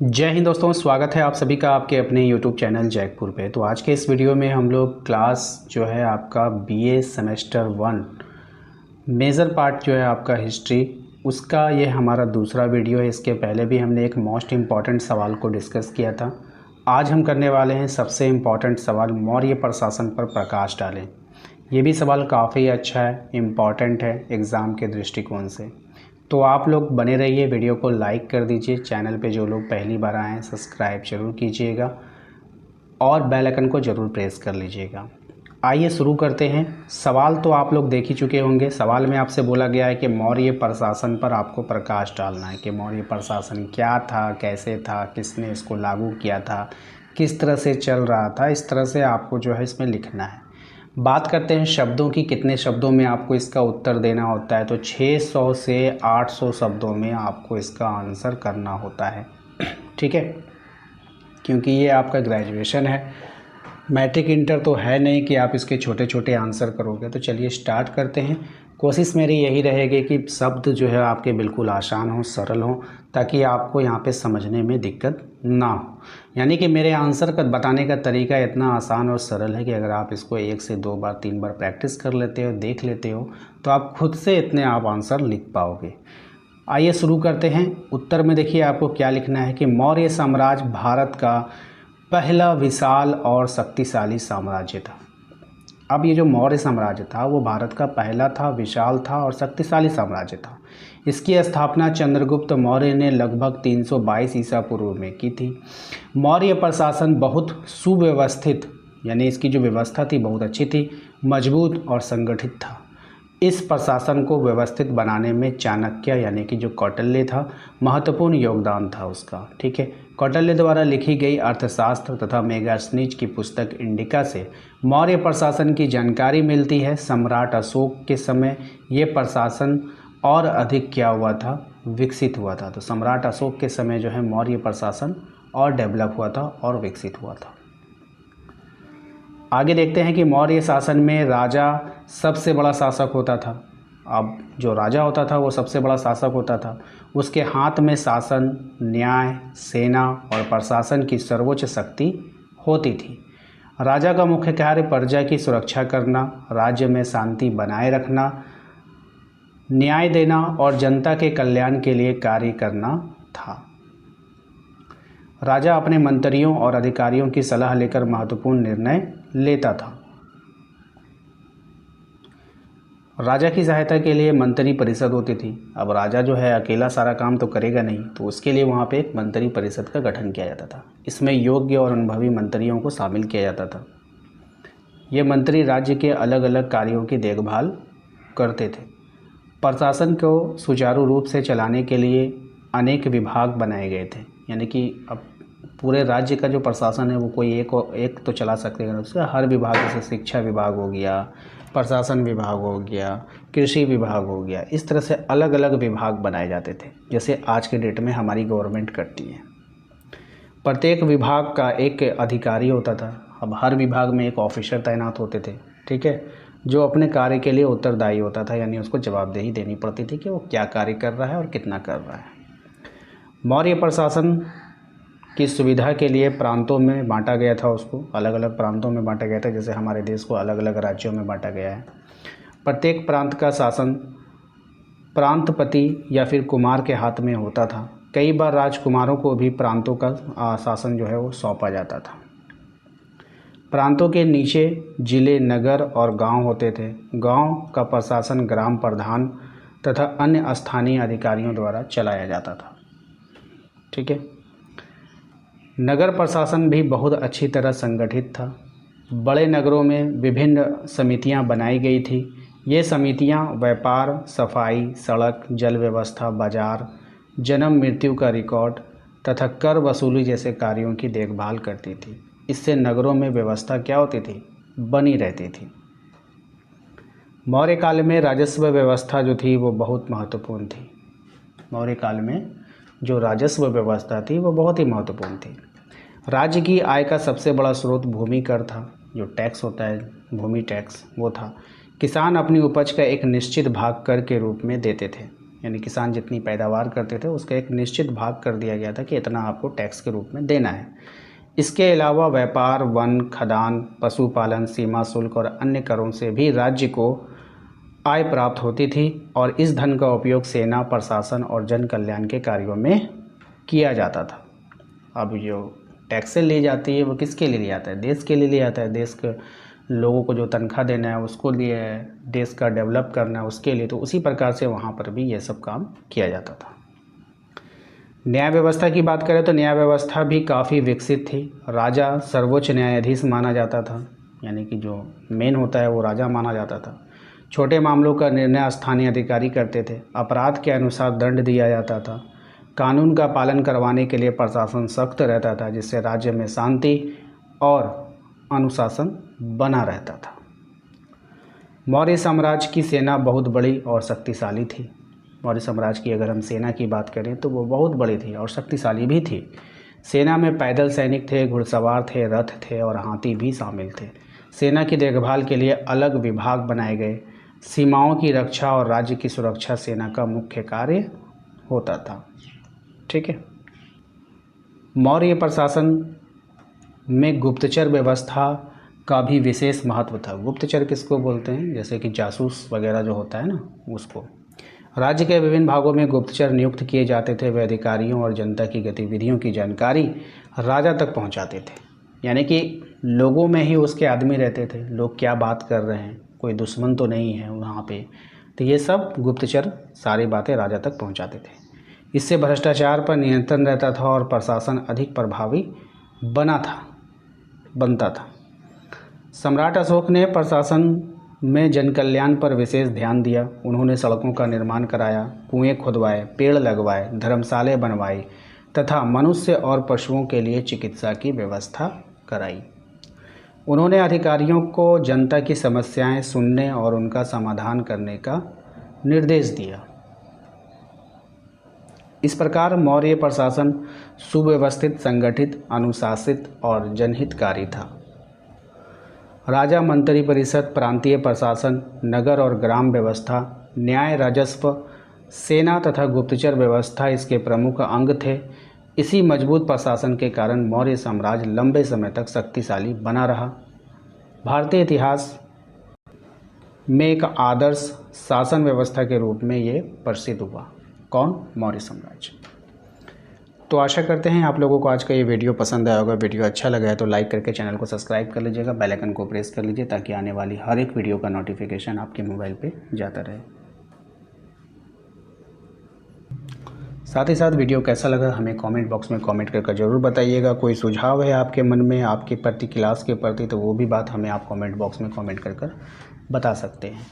जय हिंद दोस्तों, स्वागत है आप सभी का आपके अपने YouTube चैनल जैकपुर पे। तो आज के इस वीडियो में हम लोग क्लास जो है आपका BA सेमेस्टर 1 मेजर पार्ट जो है आपका हिस्ट्री, उसका ये हमारा दूसरा वीडियो है। इसके पहले भी हमने एक मोस्ट इम्पॉर्टेंट सवाल को डिस्कस किया था। आज हम करने वाले हैं सबसे इम्पॉर्टेंट सवाल, मौर्य प्रशासन पर प्रकाश डालें। ये भी सवाल काफ़ी अच्छा है, इम्पॉर्टेंट है एग्ज़ाम के दृष्टिकोण से। तो आप लोग बने रहिए, वीडियो को लाइक कर दीजिए, चैनल पे जो लोग पहली बार आए हैं सब्सक्राइब जरूर कीजिएगा और बेल आइकन को ज़रूर प्रेस कर लीजिएगा। आइए शुरू करते हैं। सवाल तो आप लोग देख ही चुके होंगे। सवाल में आपसे बोला गया है कि मौर्य प्रशासन पर आपको प्रकाश डालना है कि मौर्य प्रशासन क्या था, कैसे था, किसने इसको लागू किया था, किस तरह से चल रहा था। इस तरह से आपको जो है इसमें लिखना है। बात करते हैं शब्दों की, कितने शब्दों में आपको इसका उत्तर देना होता है। तो 600 से 800 शब्दों में आपको इसका आंसर करना होता है। ठीक है, क्योंकि ये आपका ग्रेजुएशन है, मैट्रिक इंटर तो है नहीं कि आप इसके छोटे छोटे आंसर करोगे। तो चलिए स्टार्ट करते हैं। कोशिश मेरी यही रहेगी कि शब्द जो है आपके बिल्कुल आसान हो, सरल हो, ताकि आपको यहाँ पे समझने में दिक्कत ना हो। यानी कि मेरे आंसर का बताने का तरीका इतना आसान और सरल है कि अगर आप इसको 1 से 2 बार 3 बार प्रैक्टिस कर लेते हो, देख लेते हो, तो आप खुद से इतने आप आंसर लिख पाओगे। आइए शुरू करते हैं। उत्तर में देखिए आपको क्या लिखना है कि मौर्य साम्राज्य भारत का पहला विशाल और शक्तिशाली साम्राज्य था। अब ये जो मौर्य साम्राज्य था वो भारत का पहला था, विशाल था और शक्तिशाली साम्राज्य था। इसकी स्थापना चंद्रगुप्त मौर्य ने लगभग 322 ईसा पूर्व में की थी। मौर्य प्रशासन बहुत सुव्यवस्थित, यानी इसकी जो व्यवस्था थी बहुत अच्छी थी, मजबूत और संगठित था। इस प्रशासन को व्यवस्थित बनाने में चाणक्य यानी कि जो कौटिल्य था, महत्वपूर्ण योगदान था उसका। ठीक है, कौटिल्य द्वारा लिखी गई अर्थशास्त्र तथा मेगास्थनीज की पुस्तक इंडिका से मौर्य प्रशासन की जानकारी मिलती है। सम्राट अशोक के समय ये प्रशासन और अधिक क्या हुआ था, विकसित हुआ था। तो सम्राट अशोक के समय जो है मौर्य प्रशासन और डेवलप हुआ था और विकसित हुआ था। आगे देखते हैं कि मौर्य शासन में राजा सबसे बड़ा शासक होता था। अब जो राजा होता था वो सबसे बड़ा शासक होता था। उसके हाथ में शासन, न्याय, सेना और प्रशासन की सर्वोच्च शक्ति होती थी। राजा का मुख्य कार्य प्रजा की सुरक्षा करना, राज्य में शांति बनाए रखना, न्याय देना और जनता के कल्याण के लिए कार्य करना था। राजा अपने मंत्रियों और अधिकारियों की सलाह लेकर महत्वपूर्ण निर्णय लेता था। राजा की सहायता के लिए मंत्री परिषद होती थी। अब राजा जो है अकेला सारा काम तो करेगा नहीं, तो उसके लिए वहाँ पे एक मंत्री परिषद का गठन किया जाता था। इसमें योग्य और अनुभवी मंत्रियों को शामिल किया जाता था। ये मंत्री राज्य के अलग अलग कार्यों की देखभाल करते थे। प्रशासन को सुचारू रूप से चलाने के लिए अनेक विभाग बनाए गए थे। यानी कि अब पूरे राज्य का जो प्रशासन है वो कोई एक तो चला सकते हैं, उसका हर विभाग, जैसे शिक्षा विभाग हो गया, प्रशासन विभाग हो गया, कृषि विभाग हो गया, इस तरह से अलग अलग विभाग बनाए जाते थे, जैसे आज के डेट में हमारी गवर्नमेंट करती है। प्रत्येक विभाग का एक अधिकारी होता था। अब हर विभाग में एक ऑफिसर तैनात होते थे। ठीक है, जो अपने कार्य के लिए उत्तरदायी होता था, यानी उसको जवाबदेही देनी पड़ती थी कि वो क्या कार्य कर रहा है और कितना कर रहा है। मौर्य प्रशासन की सुविधा के लिए प्रांतों में बांटा गया था, उसको अलग अलग प्रांतों में बांटा गया था, जैसे हमारे देश को अलग अलग राज्यों में बांटा गया है। प्रत्येक प्रांत का शासन प्रांतपति या फिर कुमार के हाथ में होता था। कई बार राजकुमारों को भी प्रांतों का शासन जो है वो सौंपा जाता था। प्रांतों के नीचे जिले, नगर और गांव होते थे। गांव का प्रशासन ग्राम प्रधान तथा अन्य स्थानीय अधिकारियों द्वारा चलाया जाता था। ठीक है, नगर प्रशासन भी बहुत अच्छी तरह संगठित था। बड़े नगरों में विभिन्न समितियां बनाई गई थी। ये समितियां व्यापार, सफाई, सड़क, जल व्यवस्था, बाजार, जन्म मृत्यु का रिकॉर्ड तथा कर वसूली जैसे कार्यों की देखभाल करती थी। इससे नगरों में व्यवस्था क्या होती थी, बनी रहती थी। मौर्य काल में राजस्व व्यवस्था जो थी वो बहुत महत्वपूर्ण थी। मौर्य काल में जो राजस्व व्यवस्था थी वो बहुत ही महत्वपूर्ण थी। राज्य की आय का सबसे बड़ा स्रोत भूमि कर था, जो टैक्स होता है, भूमि टैक्स, वो था। किसान अपनी उपज का एक निश्चित भाग कर के रूप में देते थे। यानी किसान जितनी पैदावार करते थे उसका एक निश्चित भाग कर दिया गया था कि इतना आपको टैक्स के रूप में देना है। इसके अलावा व्यापार, वन, खदान, पशुपालन, सीमा शुल्क और अन्य करों से भी राज्य को आय प्राप्त होती थी और इस धन का उपयोग सेना, प्रशासन और जन कल्याण के कार्यों में किया जाता था। अब जो टैक्सें ली जाती है वो किसके लिए लिया जाता है? देश के लिए लिया जाता है। देश के लोगों को जो तनख्वाह देना है उसको लिए, देश का डेवलप करना है उसके लिए। तो उसी प्रकार से वहाँ पर भी ये सब काम किया जाता था। न्याय व्यवस्था की बात करें तो न्याय व्यवस्था भी काफ़ी विकसित थी। राजा सर्वोच्च न्यायाधीश माना जाता था, यानी कि जो मेन होता है वो राजा माना जाता था। छोटे मामलों का निर्णय स्थानीय अधिकारी करते थे। अपराध के अनुसार दंड दिया जाता था। कानून का पालन करवाने के लिए प्रशासन सख्त रहता था, जिससे राज्य में शांति और अनुशासन बना रहता था। मौर्य साम्राज्य की सेना बहुत बड़ी और शक्तिशाली थी। मौर्य साम्राज्य की अगर हम सेना की बात करें तो वो बहुत बड़ी थी और शक्तिशाली भी थी। सेना में पैदल सैनिक थे, घुड़सवार थे, रथ थे और हाथी भी शामिल थे। सेना की देखभाल के लिए अलग विभाग बनाए गए। सीमाओं की रक्षा और राज्य की सुरक्षा सेना का मुख्य कार्य होता था। ठीक है। मौर्य प्रशासन में गुप्तचर व्यवस्था का भी विशेष महत्व था। गुप्तचर किसको बोलते हैं? जैसे कि जासूस वगैरह जो होता है ना, उसको। राज्य के विभिन्न भागों में गुप्तचर नियुक्त किए जाते थे। वे अधिकारियों और जनता की गतिविधियों की जानकारी राजा तक पहुंचाते थे, यानी कि लोगों में ही उसके आदमी रहते थे। लोग क्या बात कर रहे हैं, कोई दुश्मन तो नहीं है वहाँ पे, तो ये सब गुप्तचर सारी बातें राजा तक पहुँचाते थे। इससे भ्रष्टाचार पर नियंत्रण रहता था और प्रशासन अधिक प्रभावी बनता था। सम्राट अशोक ने प्रशासन में जन कल्याण पर विशेष ध्यान दिया। उन्होंने सड़कों का निर्माण कराया, कुएं खुदवाए, पेड़ लगवाए, धर्मशाले बनवाई तथा मनुष्य और पशुओं के लिए चिकित्सा की व्यवस्था कराई। उन्होंने अधिकारियों को जनता की समस्याएं सुनने और उनका समाधान करने का निर्देश दिया। इस प्रकार मौर्य प्रशासन सुव्यवस्थित, संगठित, अनुशासित और जनहितकारी था। राजा, मंत्री परिषद, प्रांतीय प्रशासन, नगर और ग्राम व्यवस्था, न्याय, राजस्व, सेना तथा गुप्तचर व्यवस्था इसके प्रमुख अंग थे। इसी मजबूत प्रशासन के कारण मौर्य साम्राज्य लंबे समय तक शक्तिशाली बना रहा। भारतीय इतिहास में एक आदर्श शासन व्यवस्था के रूप में ये प्रसिद्ध हुआ। कौन? मौर्य साम्राज्य। तो आशा करते हैं आप लोगों को आज का ये वीडियो पसंद आया होगा। वीडियो अच्छा लगा है तो लाइक करके चैनल को सब्सक्राइब कर लीजिएगा, बेल आइकन को प्रेस कर लीजिए ताकि आने वाली हर एक वीडियो का नोटिफिकेशन आपके मोबाइल पे जाता रहे। साथ ही साथ वीडियो कैसा लगा हमें कमेंट बॉक्स में कमेंट करके ज़रूर बताइएगा। कोई सुझाव है आपके मन में आपके प्रति, क्लास के प्रति, तो वो भी बात हमें आप कमेंट बॉक्स में कमेंट कर बता सकते हैं।